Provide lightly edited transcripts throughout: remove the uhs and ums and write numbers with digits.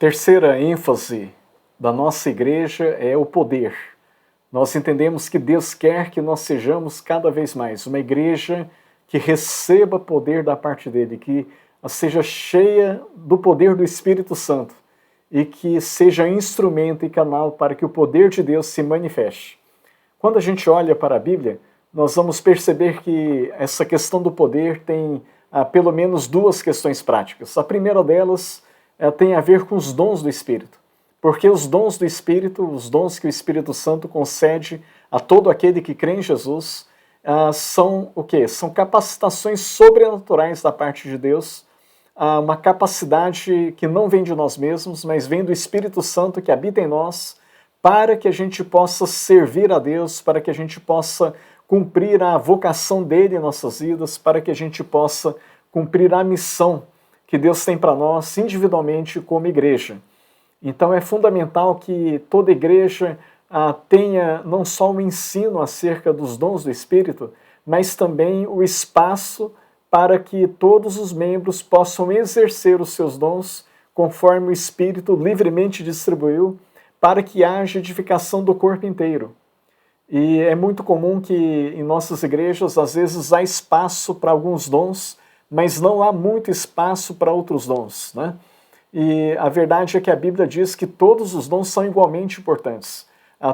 Terceira ênfase da nossa igreja é o poder. Nós entendemos que Deus quer que nós sejamos cada vez mais uma igreja que receba poder da parte dele, que seja cheia do poder do Espírito Santo e que seja instrumento e canal para que o poder de Deus se manifeste. Quando a gente olha para a Bíblia, nós vamos perceber que essa questão do poder tem pelo menos duas questões práticas. A primeira delas tem a ver com os dons do Espírito, porque os dons do Espírito, os dons que o Espírito Santo concede a todo aquele que crê em Jesus, são o quê? São capacitações sobrenaturais da parte de Deus, uma capacidade que não vem de nós mesmos, mas vem do Espírito Santo que habita em nós, para que a gente possa servir a Deus, para que a gente possa cumprir a vocação dele em nossas vidas, para que a gente possa cumprir a missão que Deus tem para nós individualmente como igreja. Então é fundamental que toda igreja tenha não só o ensino acerca dos dons do Espírito, mas também o espaço para que todos os membros possam exercer os seus dons conforme o Espírito livremente distribuiu, para que haja edificação do corpo inteiro. E é muito comum que em nossas igrejas, às vezes, há espaço para alguns dons, mas não há muito espaço para outros dons, né? E a verdade é que a Bíblia diz que todos os dons são igualmente importantes.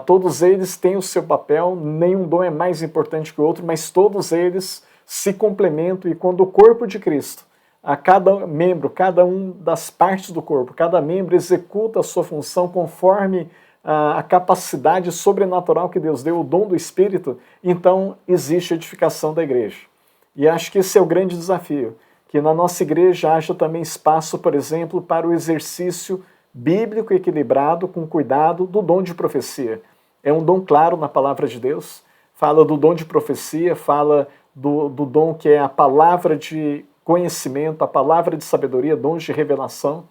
Todos eles têm o seu papel, nenhum dom é mais importante que o outro, mas todos eles se complementam, e quando o corpo de Cristo, a cada membro, cada um das partes do corpo, cada membro executa a sua função conforme a capacidade sobrenatural que Deus deu, o dom do Espírito, então existe edificação da igreja. E acho que esse é o grande desafio, que na nossa igreja haja também espaço, por exemplo, para o exercício bíblico equilibrado, com cuidado, do dom de profecia. É um dom claro na palavra de Deus, fala do dom de profecia, fala do dom que é a palavra de conhecimento, a palavra de sabedoria, dons de revelação,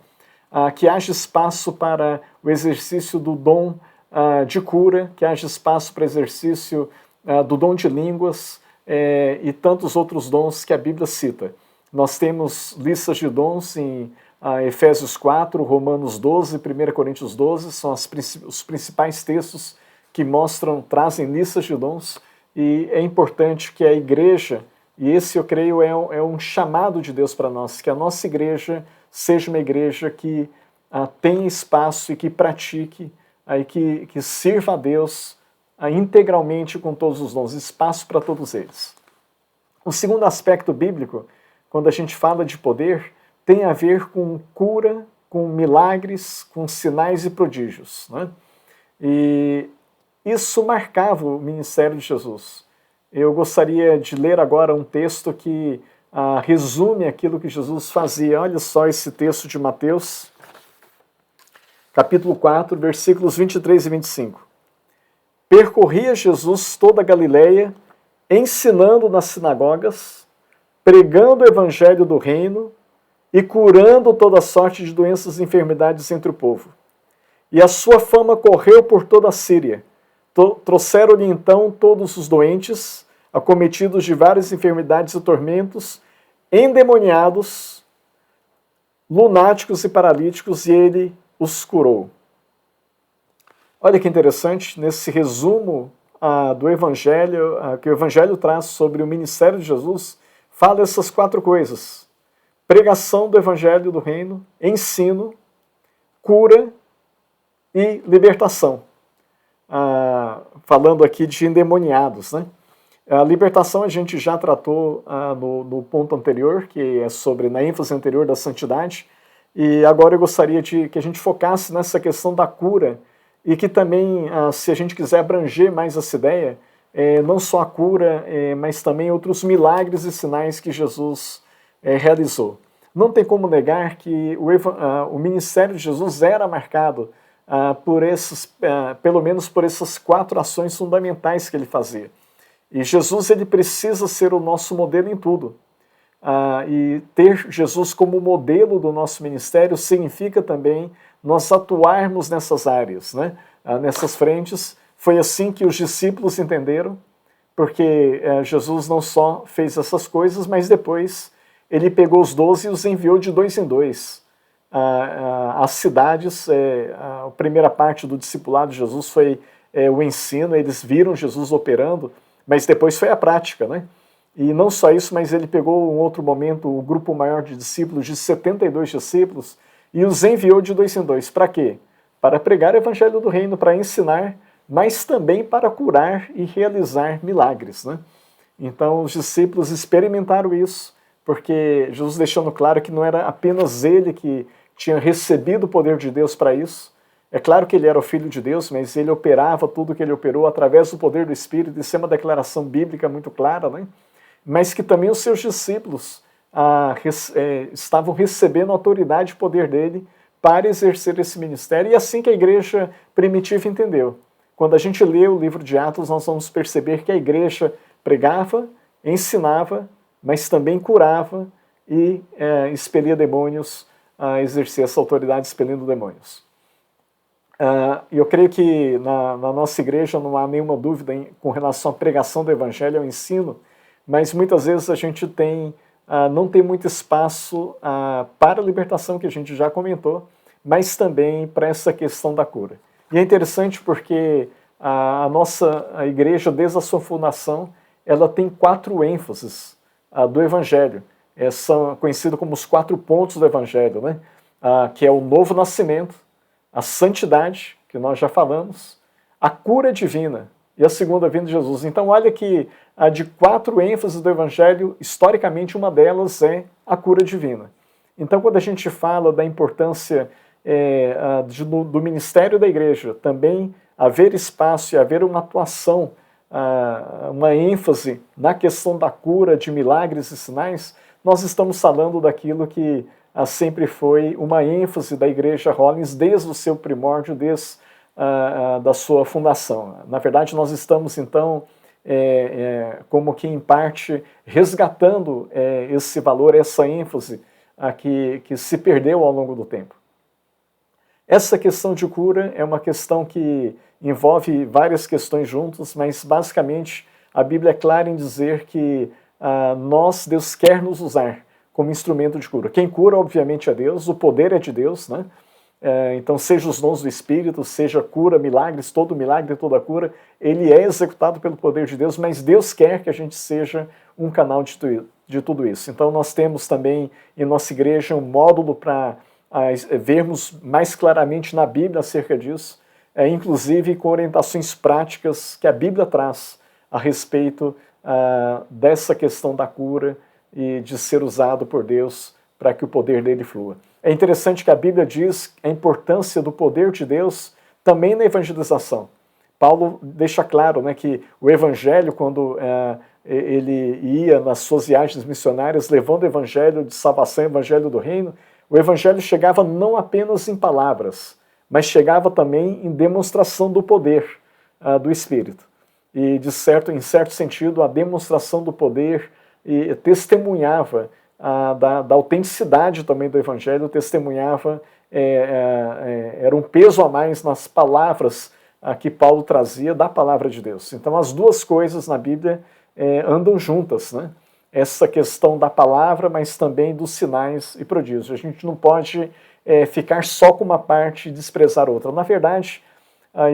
que haja espaço para o exercício do dom de cura, que haja espaço para o exercício do dom de línguas e tantos outros dons que a Bíblia cita. Nós temos listas de dons em Efésios 4, Romanos 12, 1 Coríntios 12, são os principais textos que trazem listas de dons, e é importante que a igreja, e esse eu creio é um chamado de Deus para nós, que a nossa igreja seja uma igreja que tenha espaço e que pratique, que sirva a Deus integralmente com todos os dons, espaço para todos eles. O segundo aspecto bíblico, quando a gente fala de poder, tem a ver com cura, com milagres, com sinais e prodígios, né? E isso marcava o ministério de Jesus. Eu gostaria de ler agora um texto que resume aquilo que Jesus fazia. Olha só esse texto de Mateus, capítulo 4, versículos 23 e 25. Percorria Jesus toda a Galileia, ensinando nas sinagogas, pregando o evangelho do reino e curando toda sorte de doenças e enfermidades entre o povo. E a sua fama correu por toda a Síria. Trouxeram-lhe então todos os doentes, acometidos de várias enfermidades e tormentos, endemoniados, lunáticos e paralíticos, e ele os curou. Olha que interessante, nesse resumo do Evangelho, que o Evangelho traz sobre o ministério de Jesus, fala essas quatro coisas: pregação do Evangelho do Reino, ensino, cura e libertação. Falando aqui de endemoniados, né? A libertação a gente já tratou no ponto anterior, que é sobre, na ênfase anterior da santidade, e agora eu gostaria que a gente focasse nessa questão da cura, e que também, se a gente quiser abranger mais essa ideia, não só a cura, mas também outros milagres e sinais que Jesus realizou. Não tem como negar que o ministério de Jesus era marcado pelo menos por essas quatro ações fundamentais que ele fazia. E Jesus, ele precisa ser o nosso modelo em tudo. E ter Jesus como modelo do nosso ministério significa também nós atuarmos nessas áreas, né? Nessas frentes. Foi assim que os discípulos entenderam, porque Jesus não só fez essas coisas, mas depois ele pegou os 12 e os enviou de 2 em 2, as cidades, a primeira parte do discipulado de Jesus foi o ensino, eles viram Jesus operando, mas depois foi a prática, né? E não só isso, mas ele pegou um outro momento, o grupo maior de discípulos, de 72 discípulos, e os enviou de 2 em 2. Para quê? Para pregar o evangelho do reino, para ensinar, mas também para curar e realizar milagres, né? Então os discípulos experimentaram isso, porque Jesus deixando claro que não era apenas ele que tinha recebido o poder de Deus para isso. É claro que ele era o Filho de Deus, mas ele operava tudo o que ele operou através do poder do Espírito, isso é uma declaração bíblica muito clara, né? Mas que também os seus discípulos estavam recebendo a autoridade e poder dele para exercer esse ministério, e assim que a igreja primitiva entendeu. Quando a gente lê o livro de Atos, nós vamos perceber que a igreja pregava, ensinava, mas também curava e expelia demônios, exercia essa autoridade expelindo demônios. Eu creio que na nossa igreja não há nenhuma dúvida com relação à pregação do evangelho, ao ensino, mas muitas vezes a gente não tem muito espaço para a libertação, que a gente já comentou, mas também para essa questão da cura. E é interessante porque a nossa igreja, desde a sua fundação, ela tem 4 ênfases do evangelho. São conhecidos como os 4 pontos do evangelho, né? Que é o novo nascimento, a santidade, que nós já falamos, a cura divina e a segunda vinda de Jesus. Então olha que de 4 ênfases do evangelho, historicamente uma delas é a cura divina. Então quando a gente fala da importância do ministério da igreja, também haver espaço e haver uma atuação, uma ênfase na questão da cura, de milagres e sinais, nós estamos falando daquilo que sempre foi uma ênfase da igreja Rollins desde o seu primórdio, desde da sua fundação. Na verdade, nós estamos, então, como que em parte resgatando esse valor, essa ênfase que se perdeu ao longo do tempo. Essa questão de cura é uma questão que envolve várias questões juntas, mas basicamente a Bíblia é clara em dizer que Deus quer nos usar como instrumento de cura. Quem cura, obviamente, é Deus, o poder é de Deus, né? Então, seja os dons do Espírito, seja cura, milagres, todo milagre, toda cura, ele é executado pelo poder de Deus, mas Deus quer que a gente seja um canal de tudo isso. Então, nós temos também em nossa igreja um módulo para vermos mais claramente na Bíblia acerca disso, inclusive com orientações práticas que a Bíblia traz a respeito dessa questão da cura e de ser usado por Deus para que o poder dele flua. É interessante que a Bíblia diz a importância do poder de Deus também na evangelização. Paulo deixa claro, né, que o evangelho, quando ele ia nas suas viagens missionárias levando o evangelho de salvação, o evangelho do reino, o evangelho chegava não apenas em palavras, mas chegava também em demonstração do poder do Espírito. E, em certo sentido, a demonstração do poder testemunhava da autenticidade também do evangelho, testemunhava, era um peso a mais nas palavras que Paulo trazia da palavra de Deus. Então as duas coisas na Bíblia andam juntas, né? Essa questão da palavra, mas também dos sinais e prodígios. A gente não pode ficar só com uma parte e desprezar outra. Na verdade,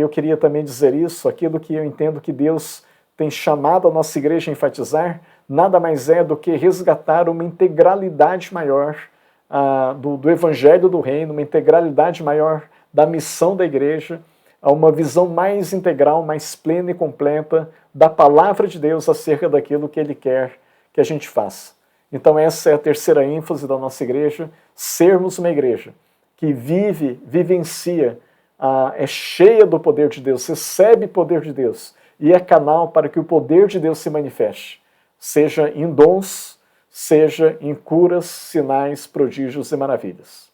eu queria também dizer isso, aquilo que eu entendo que Deus tem chamado a nossa igreja a enfatizar, nada mais é do que resgatar uma integralidade maior do evangelho do reino, uma integralidade maior da missão da igreja, uma visão mais integral, mais plena e completa da palavra de Deus acerca daquilo que Ele quer que a gente faça. Então essa é a terceira ênfase da nossa igreja, sermos uma igreja que vivencia, é cheia do poder de Deus, recebe poder de Deus e é canal para que o poder de Deus se manifeste, seja em dons, seja em curas, sinais, prodígios e maravilhas.